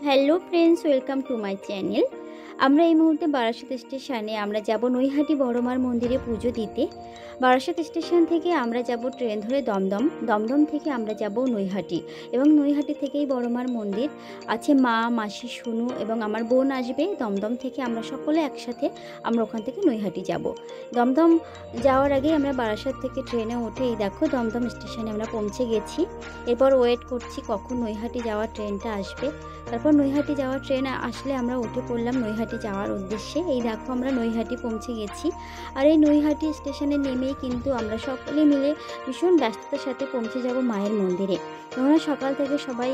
Hello friends, welcome to my channel. আমরা এই মুহূর্তে বারাসাত স্টেশনে আমরা যাব নৈহাটি বড়মার মন্দিরে পুজো দিতে। বারাসাত স্টেশন থেকে আমরা যাব ট্রেন ধরে দমদম, দমদম থেকে আমরা যাব নৈহাটি এবং নৈহাটি থেকেই বড়মার মন্দির আছে। মা, মাসি, শুনু এবং আমার বোন আসবে। দমদম থেকে আমরা সকলে একসাথে আমরা ওখান থেকে নৈহাটি যাব। দমদম যাওয়ার আগে আমরা বারাসাত থেকে ট্রেনে উঠে এই দেখো দমদম স্টেশনে আমরা পৌঁছে গেছি। এরপর ওয়েট করছি কখন নৈহাটি যাওয়ার ট্রেনটা আসবে। তারপর নৈহাটি যাওয়ার ট্রেন আসলে আমরা উঠে পড়লাম নৈহাটি যাওয়ার উদ্দেশ্যে। এই দেখো আমরা নৈহাটি পৌঁছে গেছি। আর এই নৈহাটি স্টেশনে নেমেই কিন্তু আমরা সকলে মিলে ভীষণ ব্যস্ততার সাথে পৌঁছে যাব মায়ের মন্দিরে। কেননা সকাল থেকে সবাই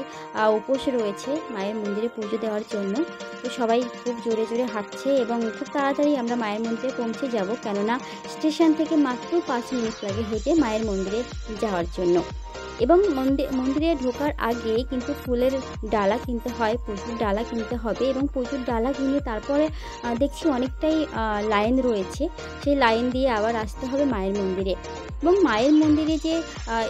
উপোস রয়েছে মায়ের মন্দিরে পুজো দেওয়ার জন্য। তো সবাই খুব জোরে জোরে হাঁটছে এবং খুব তাড়াতাড়ি আমরা মায়ের মন্দিরে পৌঁছে যাব, কেননা স্টেশন থেকে মাত্র 5 মিনিট লাগে হেঁটে মায়ের মন্দিরে যাওয়ার জন্য। এবং মন্দিরে ঢোকার আগে কিন্তু ফুলের ডালা কিনতে হয়, প্রচুর ডালা কিনতে হবে এবং প্রচুর ডালা কিনে তারপরে দেখছি অনেকটাই লাইন রয়েছে। সেই লাইন দিয়ে আবার আসতে হবে মায়ের মন্দিরে। এবং মায়ের মন্দিরে যে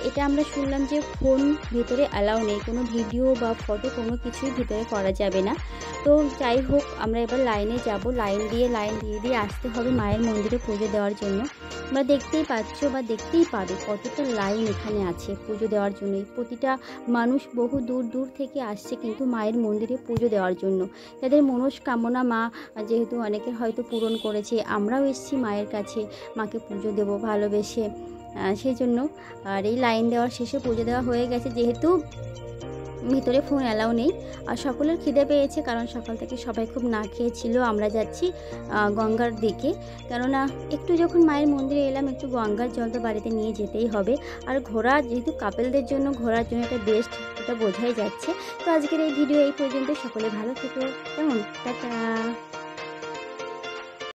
এটা আমরা শুনলাম যে ফোন ভিতরে অ্যালাউ নেই, কোনো ভিডিও বা ফটো কোনো কিছুই ভিতরে করা যাবে না। তো যাই হোক, আমরা এবার লাইনে যাব, লাইন দিয়ে আসতে হবে মায়ের মন্দিরে পুজো দেওয়ার জন্য। তোমরা দেখতেই পাচ্ছ বা দেখতেই পাবে কতটা লাইন এখানে আছে পুজো দেওয়ার জন্য। প্রতিটা মানুষ বহু দূর দূর থেকে আসছে কিন্তু মায়ের মন্দিরে পুজো দেওয়ার জন্য। তাদের মনস্কামনা মা যেহেতু অনেকের হয়তো পূরণ করেছে, আমরাও এসেছি মায়ের কাছে মাকে পুজো দেবো ভালোবেসে, সেই জন্য। আর এই লাইন দেওয়ার শেষে পুজো দেওয়া হয়ে গেছে, যেহেতু ভিতরে ফোন অ্যালাউ নেই। আর সকলের খিদে পেয়েছে, কারণ সকাল থেকে সবাই খুব না খেয়েছিল। আমরা যাচ্ছি গঙ্গার দিকে, কেননা একটু যখন মায়ের মন্দিরে এলাম একটু গঙ্গার জল তো বাড়িতে নিয়ে যেতেই হবে। আর ঘোরা যেহেতু কাপেলদের জন্য, ঘোরার জন্য এটা বেস্ট, এটা বোঝাই যাচ্ছে। তো আজকের এই ভিডিও এই পর্যন্ত। সকলে ভালো থেকো, কেমন, টাটা।